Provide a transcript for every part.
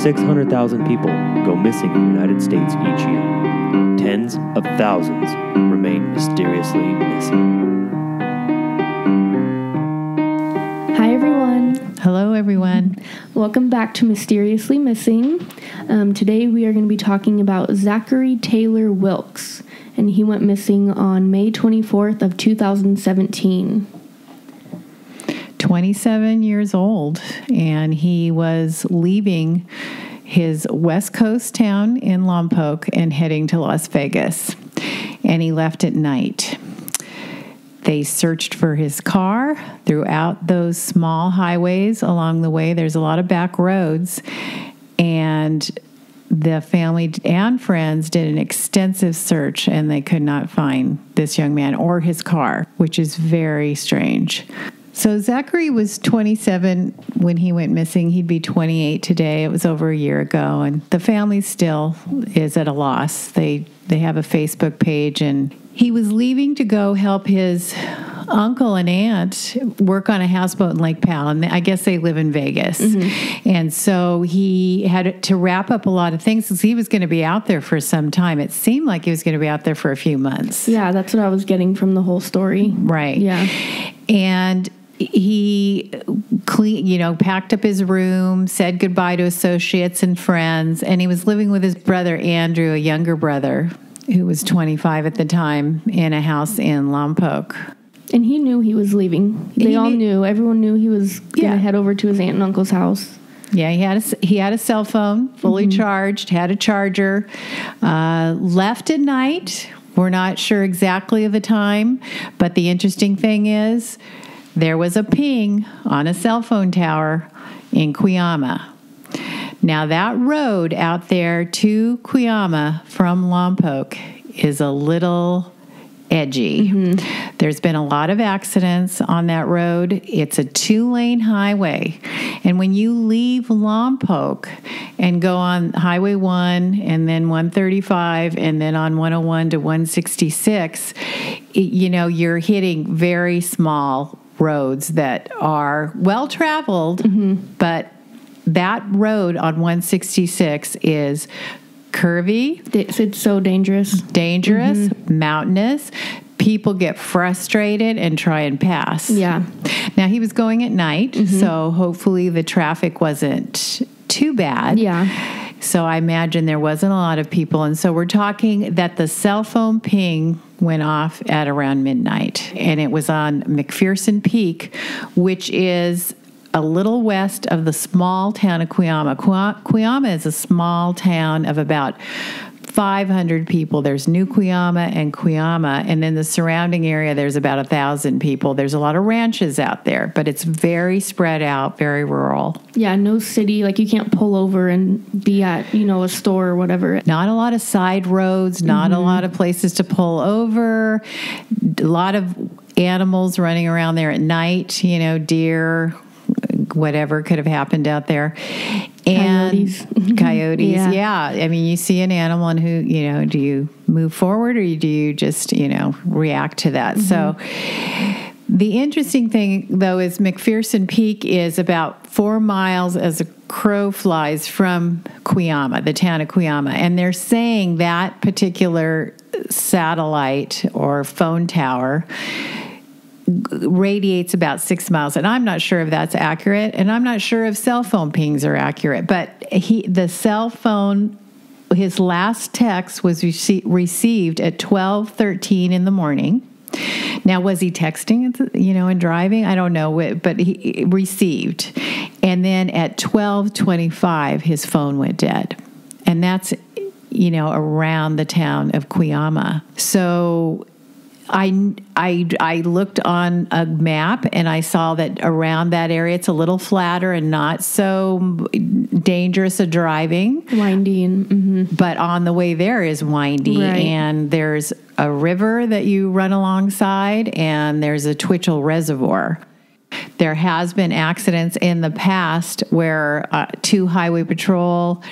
600,000 people go missing in the United States each year. Tens of thousands remain mysteriously missing. Hi, everyone. Hello, everyone. Welcome back to Mysteriously Missing. Today we are going to be talking about Zacharey Taylor Wilks, and he went missing on May 24th of 2017. 27 years old, and he was leaving his West Coast town in Lompoc and heading to Las Vegas, and he left at night. They searched for his car throughout those small highways along the way. There's a lot of back roads, and the family and friends did an extensive search, and they could not find this young man or his car, which is very strange. So Zacharey was 27 when he went missing. He'd be 28 today. It was over a year ago, and the family still is at a loss. They have a Facebook page, and he was leaving to go help his uncle and aunt work on a houseboat in Lake Powell, and I guess they live in Vegas. Mm-hmm. And so he had to wrap up a lot of things because he was going to be out there for some time. It seemed like he was going to be out there for a few months. Yeah, that's what I was getting from the whole story. Right. Yeah. And he packed up his room, said goodbye to associates and friends, and he was living with his brother Andrew, a younger brother, who was 25 at the time, in a house in Lompoc. And he knew he was leaving. Everyone knew he was going to head over to his aunt and uncle's house. Yeah, he had a cell phone, fully charged, had a charger, left at night. We're not sure exactly of the time, but the interesting thing is there was a ping on a cell phone tower in Cuyama. Now, that road out there to Cuyama from Lompoc is a little edgy. Mm-hmm. There's been a lot of accidents on that road. It's a 2-lane highway. And when you leave Lompoc and go on Highway 1 and then 135 and then on 101 to 166, you're hitting very small roads that are well-traveled, but that road on 166 is curvy. It's so dangerous. Mountainous. People get frustrated and try and pass. Yeah. Now, he was going at night, so hopefully the traffic wasn't too bad. Yeah. So I imagine there wasn't a lot of people. And so we're talking that the cell phone ping went off at around midnight. And it was on McPherson Peak, which is a little west of the small town of Cuyama. Cuyama is a small town of about 500 people. There's New Cuyama and Cuyama, and then the surrounding area, there's about 1,000 people. There's a lot of ranches out there, but it's very spread out, very rural. Yeah, no city. Like, you can't pull over and be at, a store or whatever. Not a lot of side roads, not a lot of places to pull over, a lot of animals running around there at night, deer, whatever could have happened out there. And coyotes. Yeah. I mean, you see an animal and do you move forward or do you just, react to that? So the interesting thing, though, is McPherson Peak is about 4 miles as a crow flies from Cuyama, the town of Cuyama. And they're saying that particular satellite or phone tower radiates about 6 miles, and I'm not sure if that's accurate, and I'm not sure if cell phone pings are accurate, but the cell phone, his last text was received at 12:13 in the morning. Now, was he texting, and driving? I don't know, but he received. And then at 12:25, his phone went dead. And that's, around the town of Cuyama. So I looked on a map and I saw that around that area it's a little flatter and not so dangerous of driving. Windy. But on the way there is windy. Right. And there's a river that you run alongside and there's a Twitchell Reservoir. There has been accidents in the past where 2 highway patrol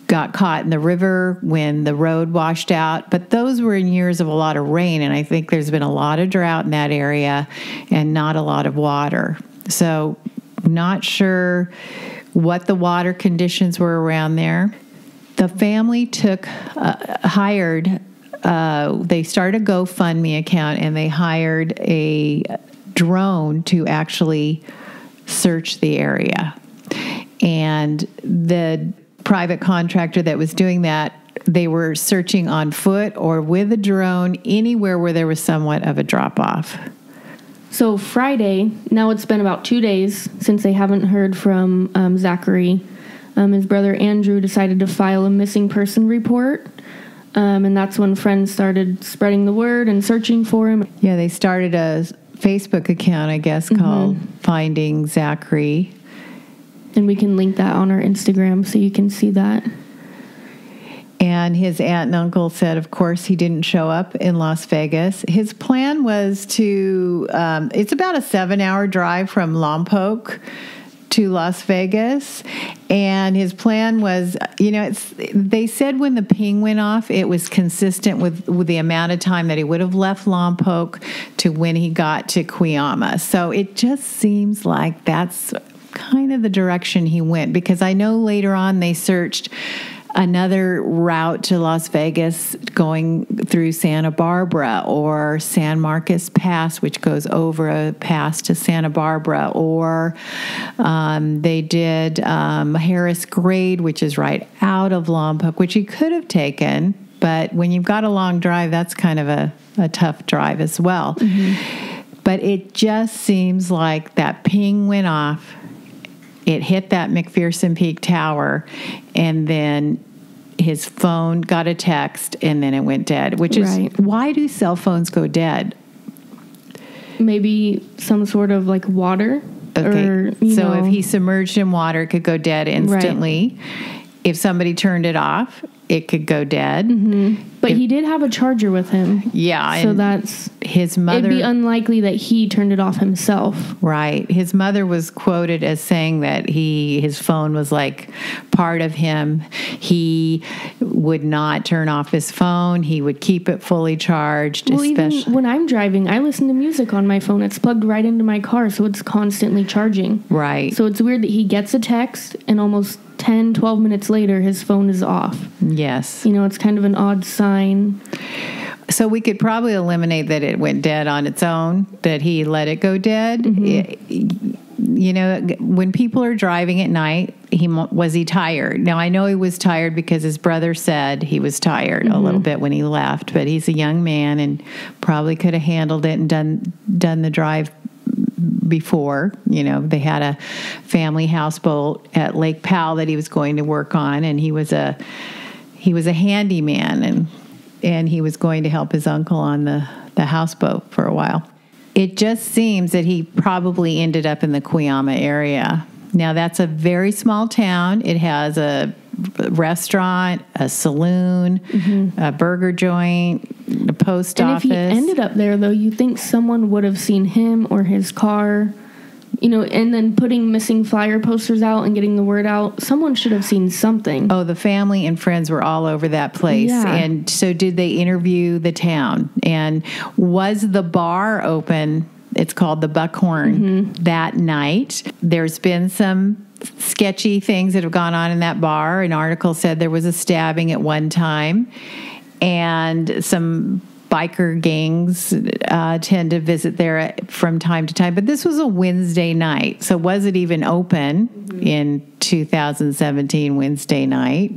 got caught in the river when the road washed out. But those were in years of a lot of rain, and I think there's been a lot of drought in that area and not a lot of water. So Not sure what the water conditions were around there. The family hired, they started a GoFundMe account, and they hired a drone to actually search the area. And the private contractor that was doing that, they were searching on foot or with a drone anywhere where there was somewhat of a drop-off. So Friday, now it's been about 2 days since they haven't heard from Zacharey. His brother Andrew decided to file a missing person report, and that's when friends started spreading the word and searching for him. Yeah, they started a Facebook account, I guess, called Finding Zacharey. And we can link that on our Instagram so you can see that. And his aunt and uncle said, of course, he didn't show up in Las Vegas. His plan was to, it's about a 7-hour drive from Lompoc to Las Vegas. And his plan was, they said when the ping went off, it was consistent with the amount of time that he would have left Lompoc to when he got to Cuyama. So it just seems like that's kind of the direction he went, because I know later on they searched another route to Las Vegas going through Santa Barbara or San Marcos Pass, which goes over a pass to Santa Barbara, or they did Harris Grade, which is right out of Lompoc, which he could have taken, but when you've got a long drive, that's kind of a tough drive as well. But it just seems like that ping went off. It hit that McPherson Peak Tower, and then his phone got a text, and then it went dead, which is, why do cell phones go dead? Maybe some sort of like water. Okay, or, so if he submerged in water, it could go dead instantly. If somebody turned it off, it could go dead. But he did have a charger with him. Yeah. So that's... His mother... It'd be unlikely that he turned it off himself. Right. His mother was quoted as saying that his phone was like part of him. He would not turn off his phone. He would keep it fully charged. Well, even when I'm driving, I listen to music on my phone. It's plugged right into my car, so it's constantly charging. Right. So it's weird that he gets a text, and almost 10, 12 minutes later, his phone is off. Yes. It's kind of an odd sign. So we could probably eliminate that it went dead on its own, that he let it go dead. When people are driving at night, was he tired? Now, I know he was tired because his brother said he was tired a little bit when he left, but he's a young man and probably could have handled it and done the drive before. They had a family houseboat at Lake Powell that he was going to work on, and he was a handyman, and he was going to help his uncle on the houseboat for a while. It just seems that he probably ended up in the Cuyama area. Now, that's a very small town. It has a restaurant, a saloon, a burger joint, a post office. And if he ended up there, though, you think someone would have seen him or his car, and then putting missing flyer posters out and getting the word out. Someone should have seen something. Oh, the family and friends were all over that place. Yeah. And so did they interview the town? And was the bar open? It's called the Buckhorn that night. There's been some sketchy things that have gone on in that bar. An article said there was a stabbing at one time, and some biker gangs tend to visit there from time to time. But this was a Wednesday night, so was it even open in 2017 Wednesday night?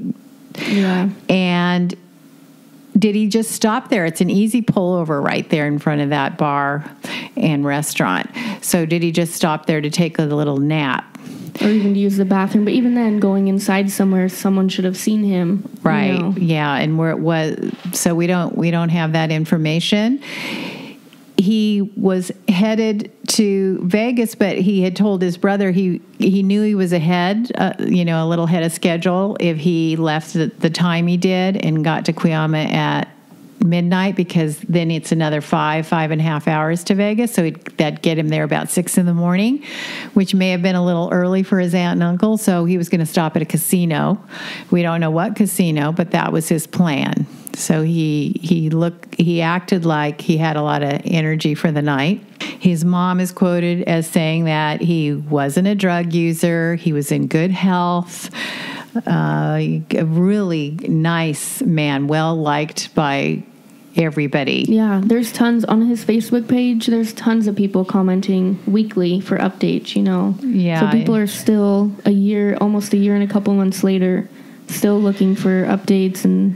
Yeah. And did he just stop there? It's an easy pullover right there in front of that bar and restaurant. So did he just stop there to take a little nap? Or even to use the bathroom. But even then, going inside somewhere, someone should have seen him. Right. Yeah. And where it was, so we don't have that information. He was headed to Vegas, but he had told his brother he knew he was ahead, a little ahead of schedule if he left the time he did and got to Cuyama at midnight, because then it's another 5.5 hours to Vegas. So that'd get him there about 6 a.m, which may have been a little early for his aunt and uncle. So he was going to stop at a casino. We don't know what casino, but that was his plan. So he acted like he had a lot of energy for the night. His mom is quoted as saying that he wasn't a drug user, he was in good health, a really nice man, well liked by everybody. Yeah, there's tons on his Facebook page. There's tons of people commenting weekly for updates, Yeah. So people are still almost a year and a couple months later, still looking for updates and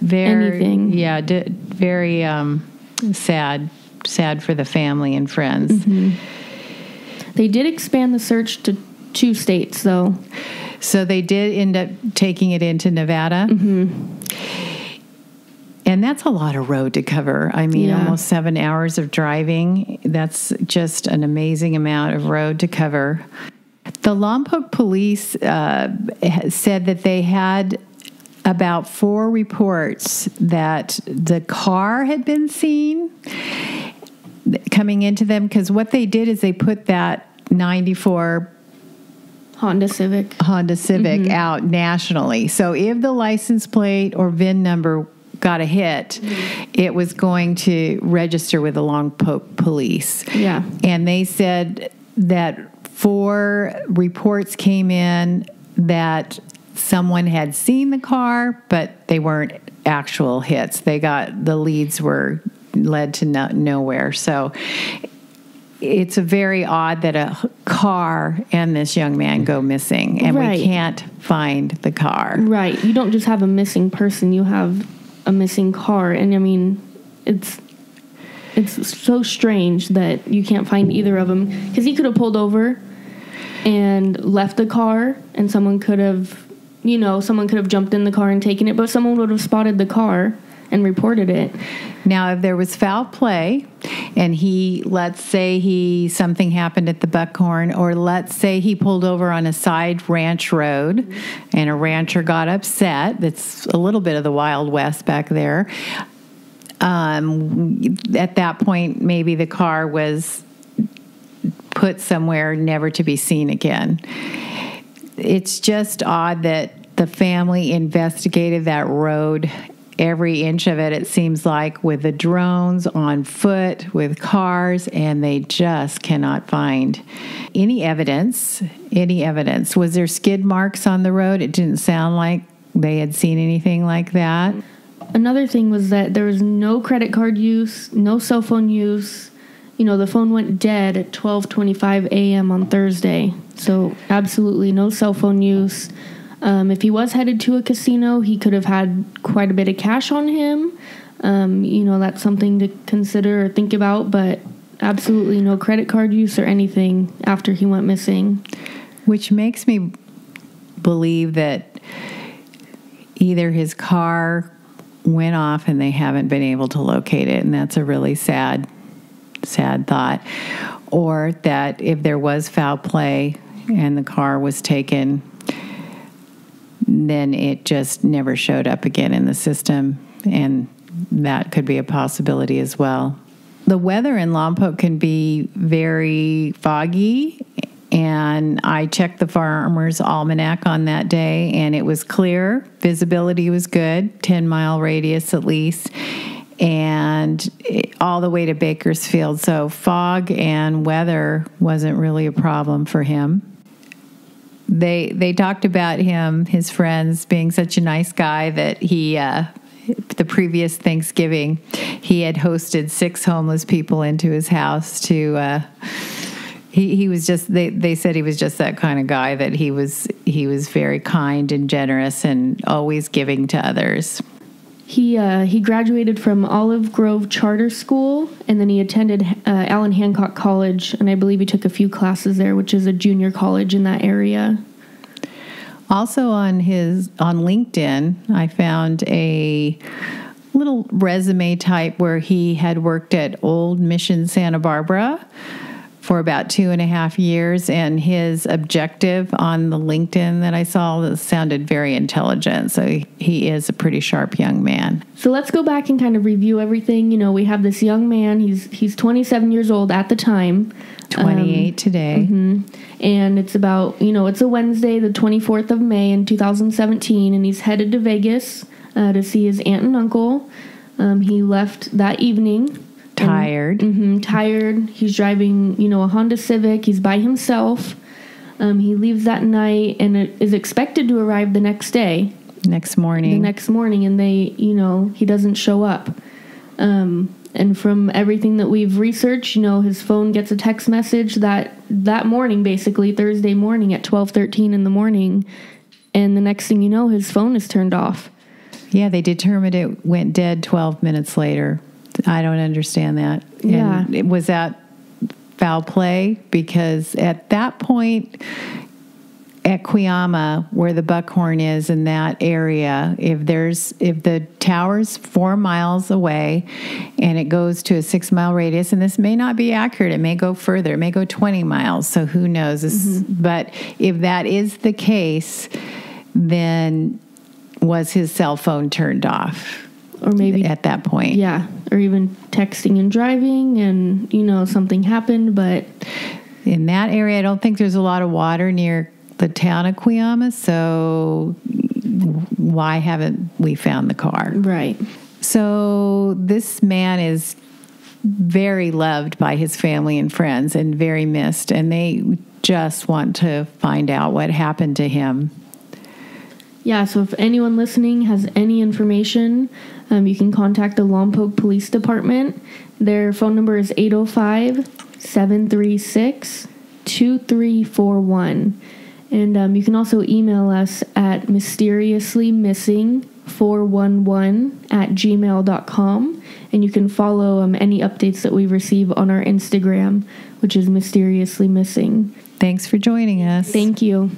anything. Yeah, very sad for the family and friends. Mm-hmm. They did expand the search to 2 states, though. So they did end up taking it into Nevada. Mm-hmm. And that's a lot of road to cover. I mean, Yeah. almost 7 hours of driving. That's just an amazing amount of road to cover. The Lompoc police said that they had about 4 reports that the car had been seen coming into them, because what they did is they put that 94 Honda Civic mm-hmm. out nationally. So if the license plate or VIN number got a hit, mm-hmm. it was going to register with the Lompoc police. Yeah. And they said that 4 reports came in that someone had seen the car, but they weren't actual hits. The leads were led to nowhere. So it's very odd that a car and this young man go missing, and right. we can't find the car. Right. You don't just have a missing person, you have a missing car. And I mean, it's so strange that you can't find either of them, because he could have pulled over and left the car, and someone could have jumped in the car and taken it, but someone would have spotted the car and reported it. Now, if there was foul play and let's say something happened at the Buckhorn, or let's say he pulled over on a side ranch road and a rancher got upset, that's a little bit of the Wild West back there. At that point, maybe the car was put somewhere never to be seen again. It's just odd that the family investigated that road, every inch of it, it seems like, with the drones, on foot, with cars, and they just cannot find any evidence. Was there skid marks on the road? It didn't sound like they had seen anything like that. Another thing was that there was no credit card use, no cell phone use. The phone went dead at 12:25 a.m. on Thursday. So absolutely no cell phone use. If he was headed to a casino, he could have had quite a bit of cash on him. That's something to consider or think about, but absolutely no credit card use or anything after he went missing. Which makes me believe that either his car went off and they haven't been able to locate it, and that's a really sad thought. Or that if there was foul play and the car was taken, then it just never showed up again in the system, and that could be a possibility as well. The weather in Lompoc can be very foggy, and I checked the Farmer's Almanac on that day, and it was clear. Visibility was good, 10-mile radius at least, and all the way to Bakersfield. So fog and weather wasn't really a problem for him. They talked about him, his friends, being such a nice guy that he, the previous Thanksgiving, he had hosted 6 homeless people into his house to, he was just, they said he was just that kind of guy, that he was very kind and generous and always giving to others. He graduated from Olive Grove Charter School, and then he attended Allen Hancock College, and I believe he took a few classes there, which is a junior college in that area. Also on LinkedIn, I found a little resume type where he had worked at Old Mission Santa Barbara for about 2.5 years, and his objective on the LinkedIn that I saw sounded very intelligent. So he is a pretty sharp young man. So let's go back and kind of review everything. We have this young man. He's 27 years old at the time. 28 today. Mm-hmm. And it's about, it's a Wednesday, the 24th of May in 2017, and he's headed to Vegas to see his aunt and uncle. He left that evening Tired. Tired. He's driving, a Honda Civic. He's by himself. He leaves that night and is expected to arrive the next day. Next morning. And he doesn't show up. And from everything that we've researched, his phone gets a text message that morning, basically Thursday morning at 12:13 in the morning. And the next thing you know, his phone is turned off. Yeah, they determined it went dead 12 minutes later. I don't understand that. Yeah. And was that foul play? Because at that point, at Cuyama, where the Buckhorn is in that area, if the tower's 4 miles away and it goes to a 6 mile radius, and this may not be accurate, it may go further, it may go 20 miles, so who knows? But if that is the case, then was his cell phone turned off? Or maybe at that point. Yeah, or even texting and driving and, something happened, but in that area, I don't think there's a lot of water near the town of Cuyama, so why haven't we found the car? Right. So this man is very loved by his family and friends and very missed, and they just want to find out what happened to him. Yeah, so if anyone listening has any information, you can contact the Lompoc Police Department. Their phone number is 805-736-2341. And you can also email us at mysteriously-missing411@gmail.com. And you can follow any updates that we receive on our Instagram, which is Mysteriously Missing. Thanks for joining us. Thank you.